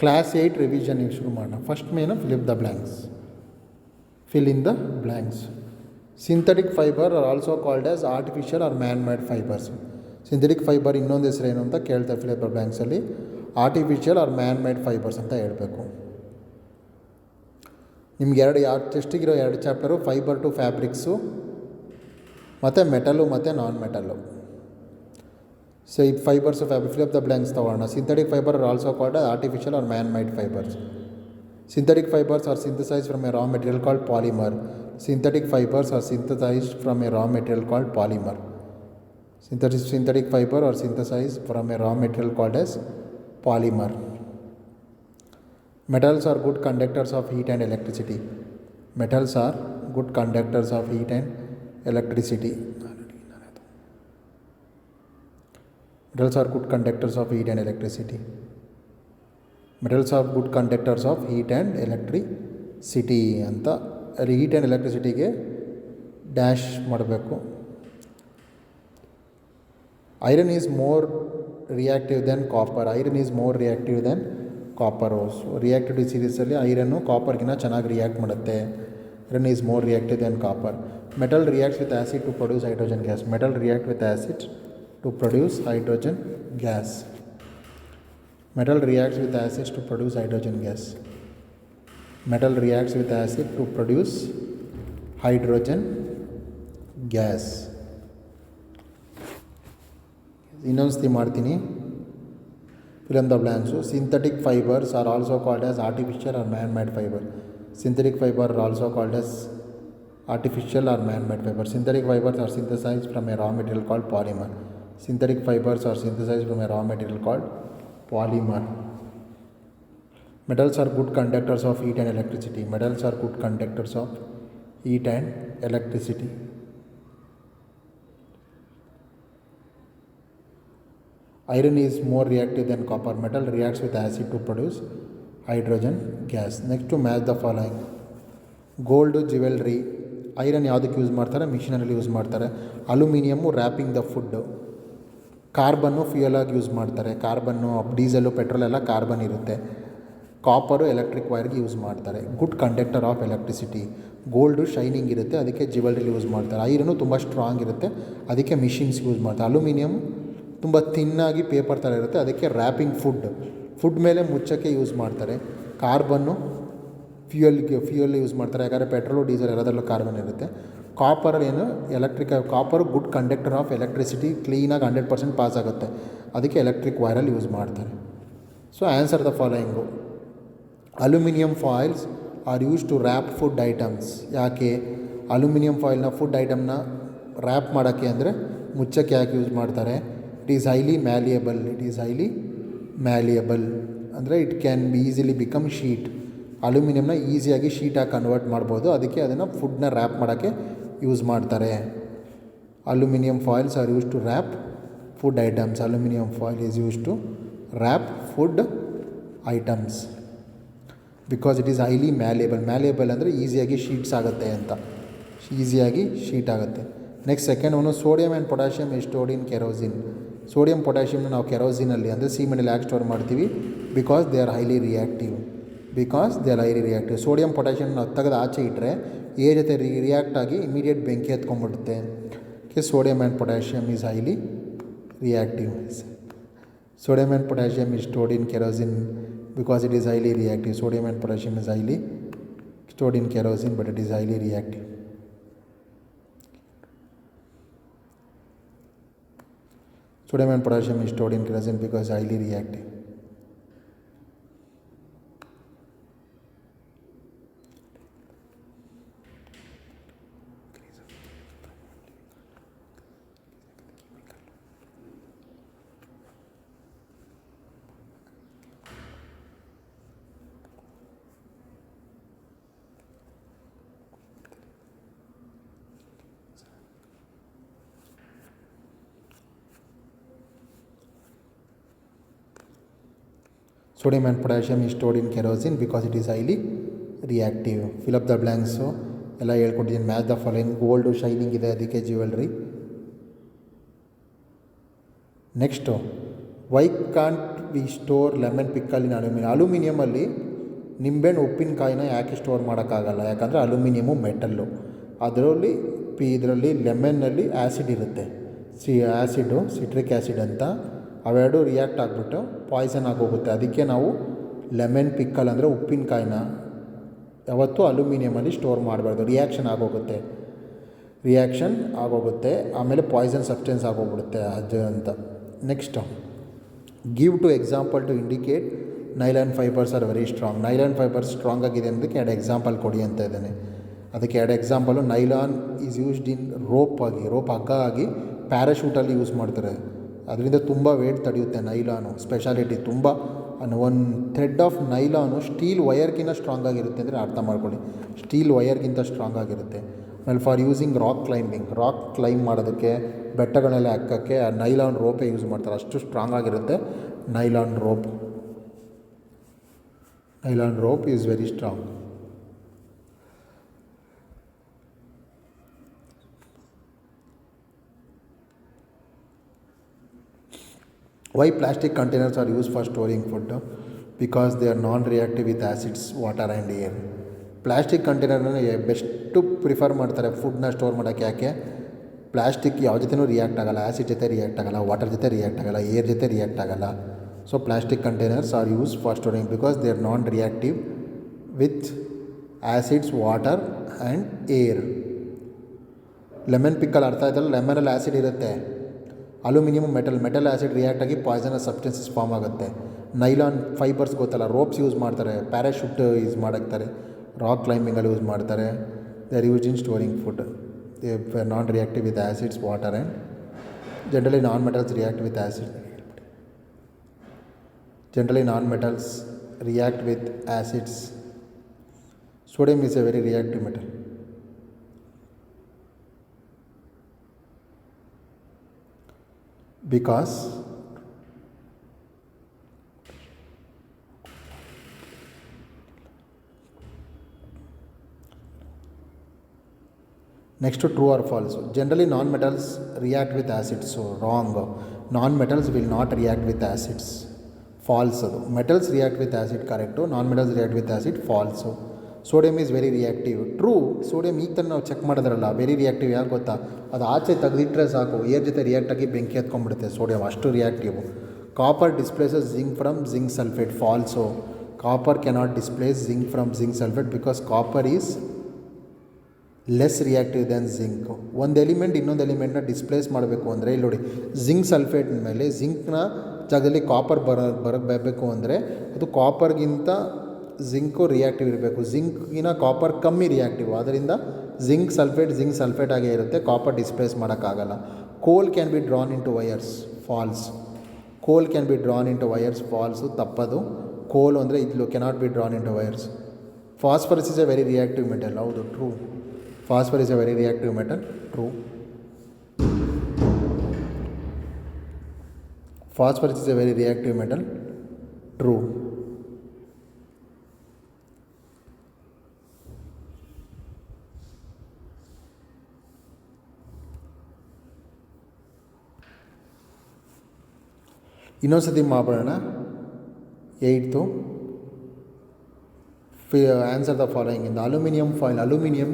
Class 8 revision ಶುರು ಮಾಡೋಣ. First main fill in the blanks. Synthetic fiber are also called as artificial or man-made fibers. Synthetic fiber ಇನ್ನೊಂದು ಹೆಸರು ಏನು ಅಂತ ಕೇಳ್ತಾರೆ fill in the blanks ಅಲ್ಲಿ. ಆರ್ಟಿಫಿಷಿಯಲ್ ಆರ್ man-made fibers ಅಂತ ಹೇಳಬೇಕು. ನಿಮ್ಗೆ ಟೆಸ್ಟಿಗಿರೋ 2 ಚಾಪ್ಟರು ಫೈಬರ್ ಟು ಫ್ಯಾಬ್ರಿಕ್ಸು ಮತ್ತು ಮೆಟಲು ಮತ್ತು ನಾನ್ ಮೆಟಲ್ಲು. ಸೊ ಈ fibres fabric fill up the blanks ತಗೊಳ್ಳೋಣ. Synthetic fibre are also called artificial or man-made fibers. Synthetic fibers are synthesized from a raw material called polymer. Synthetic fibers are synthesized from a raw material called polymer. Synthetic fiber are synthesized from a raw material called as polymer. Metals are good conductors of heat and electricity. Metals are good conductors of heat and electricity. Metals are good conductors of heat and electricity. Metals are good conductors of heat and electricity ಅಂತ heat and electricityಗೆ dash ಮಾಡಬೇಕು. Iron is more reactive than copper. Iron is more reactive than copper. So reactivity ಸೀರೀಸಲ್ಲಿ iron ಕಾಪರ್ಗಿನ ಚೆನ್ನಾಗಿ react ಮಾಡುತ್ತೆ. Iron is more reactive than copper. Metal reacts with acid to produce hydrogen gas. Metal react with acid to produce hydrogen gas. Metal reacts with acids to produce hydrogen gas. Metal reacts with acid to produce hydrogen gas. ಇನ್ನೊಂದ್ಸತಿ ಮಾಡ್ತೀನಿ. fill in the blanks. Synthetic fibers are also called as artificial or man-made fiber. Synthetic fiber are also called as artificial or man-made fiber. Synthetic fibers are synthesized from a raw material called polymer. Synthetic fibers are synthesized from a raw material called polymer. Metals are good conductors of heat and electricity. Metals are good conductors of heat and electricity. Iron is more reactive than copper. Metal reacts with acid to produce hydrogen gas. Next to match the following. Gold jewelry. Iron ಯಾವುದಕ್ಕೆ use ಮಾಡ್ತಾರೆ? ಮಿಷಿನರಲ್ಲಿ use ಮಾಡ್ತಾರೆ. Aluminium wrapping the food. Carbon ಫ್ಯೂಯಲಾಗಿ use ಮಾಡ್ತಾರೆ. Carbon, diesel, petrol ಎಲ್ಲ carbon ಇರುತ್ತೆ. Copper electric ವೈರ್ಗೆ use ಮಾಡ್ತಾರೆ. Good conductor of electricity. Gold shining ಇರುತ್ತೆ, ಅದಕ್ಕೆ ಜ್ಯುವೆಲ್ರಿಲಿ ಯೂಸ್ ಮಾಡ್ತಾರೆ. ಐರನ್ನು ತುಂಬ ಸ್ಟ್ರಾಂಗ್ ಇರುತ್ತೆ, ಅದಕ್ಕೆ ಮಿಷಿನ್ಸ್ಗೆ ಯೂಸ್ ಮಾಡ್ತಾರೆ. ಅಲ್ಯೂಮಿನಿಯಮ್ ತುಂಬ ತಿನ್ನಾಗಿ ಪೇಪರ್ ಥರ ಇರುತ್ತೆ, ಅದಕ್ಕೆ ರ್ಯಾಪಿಂಗ್ ಫುಡ್ ಮೇಲೆ ಮುಚ್ಚಕ್ಕೆ ಯೂಸ್ ಮಾಡ್ತಾರೆ. ಕಾರ್ಬನ್ನು ಫ್ಯೂಯಲ್ ಯೂಸ್ ಮಾಡ್ತಾರೆ, ಯಾಕಂದರೆ ಪೆಟ್ರೋಲು ಡೀಸೆಲ್ ಎಲ್ಲದರಲ್ಲೂ ಕಾರ್ಬನ್ ಇರುತ್ತೆ. ಕಾಪರ್ ಏನು copper good conductor of electricity, ಕ್ಲೀನಾಗಿ 100% ಪಾಸ್ ಆಗುತ್ತೆ, ಅದಕ್ಕೆ ಎಲೆಕ್ಟ್ರಿಕ್ ವೈರಲ್ಲಿ ಯೂಸ್ ಮಾಡ್ತಾರೆ. So answer the following. Aluminium foils are use to wrap food items. ಯಾಕೆ ಅಲ್ಯೂಮಿನಿಯಂ ಫಾಯಿಲ್ನ ಫುಡ್ ಐಟಮ್ನ ರ್ಯಾಪ್ ಮಾಡೋಕ್ಕೆ ಅಂದರೆ ಮುಚ್ಚಕ್ಕೆ ಯಾಕೆ ಯೂಸ್ ಮಾಡ್ತಾರೆ? ಇಟ್ ಈಸ್ ಹೈಲಿ ಮ್ಯಾಲಿಯಬಲ್ ಅಂದರೆ it can be easily become sheet. ಅಲ್ಯೂಮಿನಿಯಮ್ನ ಈಸಿಯಾಗಿ ಶೀಟಾಗಿ ಕನ್ವರ್ಟ್ ಮಾಡ್ಬೋದು, ಅದಕ್ಕೆ ಅದನ್ನು ಫುಡ್ನ ರ್ಯಾಪ್ ಮಾಡೋಕ್ಕೆ ಯೂಸ್ ಮಾಡ್ತಾರೆ. Aluminium foils are use to wrap food items. Aluminium foil is use to wrap food items because it is highly malleable ಅಂದರೆ ಈಸಿಯಾಗಿ ಶೀಟ್ಸ್ ಆಗುತ್ತೆ ಅಂತ, ಈಸಿಯಾಗಿ ಶೀಟ್ ಆಗುತ್ತೆ. Next second one sodium and potassium is stored in kerosene. Sodium ಪೊಟ್ಯಾಷಿಯಮ್ನ ನಾವು ಕೆರೋಸಿನಲ್ಲಿ ಅಂದರೆ ಸೀಮೆಣ್ಣೆಲಿ ಯಾಕೆ ಸ್ಟೋರ್ ಮಾಡ್ತೀವಿ? Because they are highly reactive. Sodium potassium ನಾವು ತೆಗೆದು ಆಚೆ ಇಟ್ಟರೆ ಏ ಜೊತೆ ರಿಯಾಕ್ಟ್ ಆಗಿ ಇಮಿಡಿಯೇಟ್ ಬೆಂಕಿ ಹತ್ಕೊಂಡ್ಬಿಡುತ್ತೆ. Sodium and potassium is highly reactive. Sodium and potassium is stored in kerosene because it is highly reactive. Sodium and potassium is highly stored in kerosene but it is highly reactive. Sodium and potassium is stored in kerosene because highly reactive. Sodium and potassium is stored in kerosene because it is highly reactive. Fill up the blanks. ಎಲ್ಲ ಹೇಳ್ಕೊಟ್ಟಿದ್ದೀನಿ. Match the following. Gold shining ಇದೆ, ಅದಕ್ಕೆ jewellery. Next why can't we store lemon pickle in aluminium? ಅಲ್ಯೂಮಿನಿಯಮಲ್ಲಿ ನಿಂಬೆಹಣ್ಣು ಉಪ್ಪಿನಕಾಯಿನ ಯಾಕೆ store ಮಾಡೋಕ್ಕಾಗಲ್ಲ? ಯಾಕಂದರೆ ಅಲ್ಯೂಮಿನಿಯಮು ಮೆಟಲ್ಲು. ಅದರಲ್ಲಿ ಇದರಲ್ಲಿ ಲೆಮನ್ನಲ್ಲಿ ಆ್ಯಸಿಡ್ ಇರುತ್ತೆ, ಆ್ಯಸಿಡು ಸಿಟ್ರಿಕ್ ಆ್ಯಸಿಡ್ ಅಂತ. ಅವೆರಡು ರಿಯಾಕ್ಟ್ ಆಗಿಬಿಟ್ಟು ಪಾಯ್ಸನ್ ಆಗೋಗುತ್ತೆ. ಅದಕ್ಕೆ ನಾವು ಲೆಮನ್ ಪಿಕ್ಕಲ್ ಅಂದರೆ ಉಪ್ಪಿನಕಾಯಿನ ಯಾವತ್ತೂ ಅಲ್ಯೂಮಿನಿಯಮಲ್ಲಿ ಸ್ಟೋರ್ ಮಾಡಬಾರ್ದು. ರಿಯಾಕ್ಷನ್ ಆಗೋಗುತ್ತೆ, ಆಮೇಲೆ ಪಾಯ್ಸನ್ ಸಬ್ಸ್ಟೆನ್ಸ್ ಆಗೋಗ್ಬಿಡುತ್ತೆ ಅದು ಅಂತ. Next, give to example to indicate nylon fibres are very strong. Nylon fibres strong ಆಗಿದೆ ಅನ್ನೋದಕ್ಕೆ 2 ಎಕ್ಸಾಂಪಲ್ ಕೊಡಿ ಅಂತ ಇದ್ದಾನೆ. ಅದಕ್ಕೆ 2 example, nylon is used in rope ಹಗ್ಗ ಆಗಿ ಪ್ಯಾರಾಶೂಟಲ್ಲಿ ಯೂಸ್ ಮಾಡ್ತಾರೆ. ಅದರಿಂದ ತುಂಬ ವೇಟ್ ತಡೆಯುತ್ತೆ ನೈಲಾನು. ಸ್ಪೆಷಾಲಿಟಿ ತುಂಬ ಒಂದು ಥ್ರೆಡ್ ಆಫ್ ನೈಲಾನು ಸ್ಟೀಲ್ ವಯರ್ಗಿಂತ ಸ್ಟ್ರಾಂಗ್ ಆಗಿರುತ್ತೆ ಅಂದರೆ ಅರ್ಥ ಮಾಡ್ಕೊಳ್ಳಿ. ಸ್ಟೀಲ್ ವಯರ್ಗಿಂತ ಸ್ಟ್ರಾಂಗ್ ಆಗಿರುತ್ತೆ. ಆಮೇಲೆ ಫಾರ್ ಯೂಸಿಂಗ್ ರಾಕ್ ಕ್ಲೈಂಬ್ ಮಾಡೋದಕ್ಕೆ, ಬೆಟ್ಟಗಳೆಲ್ಲ ಹಾಕೋಕ್ಕೆ ಆ ನೈಲಾನ್ ರೋಪೇ ಯೂಸ್ ಮಾಡ್ತಾರೆ. ಅಷ್ಟು ಸ್ಟ್ರಾಂಗ್ ಆಗಿರುತ್ತೆ nylon rope is very strong. Why plastic containers are used for storing food? Because they are non-reactive with acids, water and air. Plastic ಕಂಟೈನರ್ನ best prefer ಮಾಡ್ತಾರೆ ಫುಡ್ನ store ಮಾಡೋಕ್ಕೆ. ಯಾಕೆ? ಪ್ಲಾಸ್ಟಿಕ್ ಯಾವ ಜೊತೆನೂ ರಿಯಾಕ್ಟ್ ಆಗೋಲ್ಲ, ಆ್ಯಸಿಡ್ ಜೊತೆ ರಿಯಾಕ್ಟ್ ಆಗೋಲ್ಲ, ವಾಟರ್ ಜೊತೆ ರಿಯಾಕ್ಟ್ ಆಗೋಲ್ಲ, ಏರ್ ಜೊತೆ ರಿಯಾಕ್ಟ್ ಆಗೋಲ್ಲ. So plastic containers are use for storing because they are non reactive with acids, water and air. Lemon pickle ಅರ್ಥ ಆಯ್ತಲ್ಲ, ಲೆಮನಲ್ಲಿ ಆ್ಯಸಿಡ್ ಇರುತ್ತೆ, ಅಲ್ಯೂಮಿನಿಯಮ್ ಮೆಟಲ್ ಆ್ಯಸಿಡ್ ರಿಯಾಕ್ಟ್ ಆಗಿ ಪಾಯ್ಸನಸ್ ಸಬ್ಸ್ಟೆನ್ಸಸ್ ಫಾರ್ಮ್ ಆಗುತ್ತೆ. ನೈಲಾನ್ ಫೈಬರ್ಸ್ ಗೊತ್ತಲ್ಲ, ropes use ಮಾಡ್ತಾರೆ, parachute use ಮಾಡಾಕ್ತಾರೆ, rock ಕ್ಲೈಂಬಿಂಗಲ್ಲಿ ಯೂಸ್ ಮಾಡ್ತಾರೆ. They are used in storing food. They are non reactive with acids, water and generally non metals react with acids. Sodium is a very reactive metal. Because next to true or false. Generally non-metals react with acids. So wrong. Non-metals will not react with acids. False. Metals react with acid. Correct. Non-metals react with acid. False. Sodium is very reactive. True. Sodium ಈಗ ತಾನು ನಾವು check ಮಾಡಿದ್ರಲ್ಲ, very reactive. ಯಾಕೆ ಗೊತ್ತಾ? ಅದು ಆಚೆ ತೆಗೆದಿಟ್ಟರೆ ಸಾಕು, air ಜೊತೆ ರಿಯಾಕ್ಟ್ ಆಗಿ ಬೆಂಕಿ ಹತ್ಕೊಂಡ್ಬಿಡುತ್ತೆ ಸೋಡಿಯಮ್, ಅಷ್ಟು reactive. Copper displaces zinc from zinc sulphate. False. Copper cannot displace zinc from zinc sulphate because copper is less reactive than zinc. ಒಂದು ಎಲಿಮೆಂಟ್ ಇನ್ನೊಂದು ಎಲಿಮೆಂಟ್ನ ಡಿಸ್ಪ್ಲೇಸ್ ಮಾಡಬೇಕು ಅಂದರೆ, ಇಲ್ಲಿ ನೋಡಿ, ಜಿಂಕ್ ಸಲ್ಫೇಟ್ ಮೇಲೆ ಜಿಂಕ್ನ ಜಾಗದಲ್ಲಿ ಕಾಪರ್ ಬರಬೇಕು ಅಂದರೆ ಅದು ಕಾಪರ್ಗಿಂತ ಜಿಂಕು ರಿಯಾಕ್ಟಿವ್ ಇರಬೇಕು. ಜಿಂಕ್ಗಿನ ಕಾಪರ್ ಕಮ್ಮಿ ರಿಯಾಕ್ಟಿವ್. ಆದ್ದರಿಂದ ಜಿಂಕ್ ಸಲ್ಫೇಟ್ ಆಗೇ ಇರುತ್ತೆ, ಕಾಪರ್ ಡಿಸ್ಪ್ಲೇಸ್ ಮಾಡೋಕ್ಕಾಗಲ್ಲ. Coal can be drawn into wires. False. Coal can be drawn into wires. False, ತಪ್ಪದು. ಕೋಲ್ ಅಂದರೆ ಇದು cannot be drawn into wires. Phosphorus is a very reactive metal. ಹೌದು, true. Phosphorus is a very reactive metal. True. Phosphorus is a very reactive metal. True. ಇನ್ನೊಂದ್ಸತಿ ಮಾಡೋಣ. 8th, answer the following in the aluminium foil. Aluminium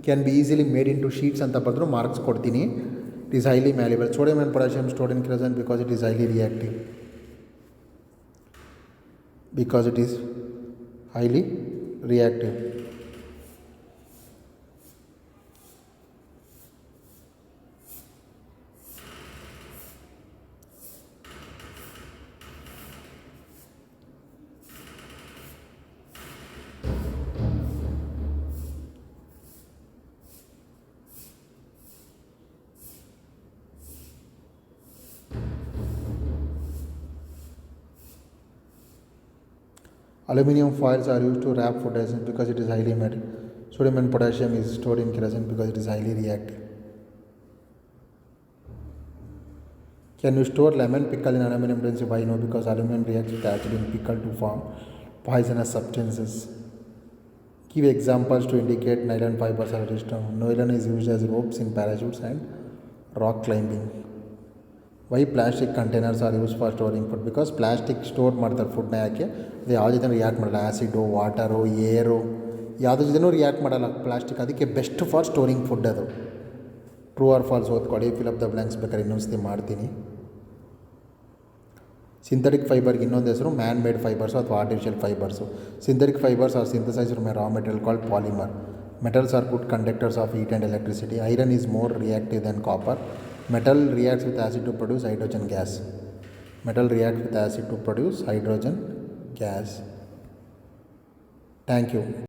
can be easily made into sheets ಅಂತ ಬರೆದ್ರು marks ಕೊಡ್ತೀನಿ. It is highly malleable. Sodium and potassium stored in kerosene because it is highly reactive. Because it is highly reactive. Aluminium foils are used to wrap food adhesive because it is highly metal. Sodium and potassium is stored in kerosene because it is highly reactive. Can you store lemon pickle in aluminum dense? Why no? Because aluminum reacts with acid in pickle to form poisonous substances. Give examples to indicate nylon fibers are strong. Nylon is used as ropes in parachutes and rock climbing. Why plastic containers are use for storing food because plastic store ಮಾಡ್ತಾರೆ ಫುಡ್ನ. ಯಾಕೆ ಅದು ಯಾವುದೇ ಜೊತೆ react ಮಾಡಲ್ಲ, acid, water, ಏರು ಯಾವುದ್ರ ಜೊತೆನೂ ರಿಯಾಕ್ಟ್ ಮಾಡಲ್ಲ ಪ್ಲಾಸ್ಟಿಕ್. ಅದಕ್ಕೆ ಬೆಸ್ಟ್ ಫಾರ್ ಸ್ಟೋರಿಂಗ್ ಫುಡ್ ಅದು. ಟ್ರೂ ಆರ್ ಫಾಲ್ಸ್ ಓದ್ಕೊಳ್ಳಿ, ಫಿಲ್ ಅಪ್ ದ ಬ್ಲ್ಯಾಂಕ್ಸ್ ಬೇಕಾದ್ರೆ ಇನ್ನೊಂದ್ಸತಿ ಮಾಡ್ತೀನಿ. ಸಿಂಥೆಟಿಕ್ ಫೈಬರ್ಗೆ ಇನ್ನೊಂದು ಹೆಸರು ಮ್ಯಾನ್ ಮೇಡ್ ಫೈಬರ್ಸು ಅಥವಾ artificial fibres. Synthetic fibres are synthesised from a raw material called polymer. Metals are good conductors of heat and electricity. Iron is more reactive than copper. Metal reacts with acid to produce hydrogen gas. Metal reacts with acid to produce hydrogen gas. Thank you.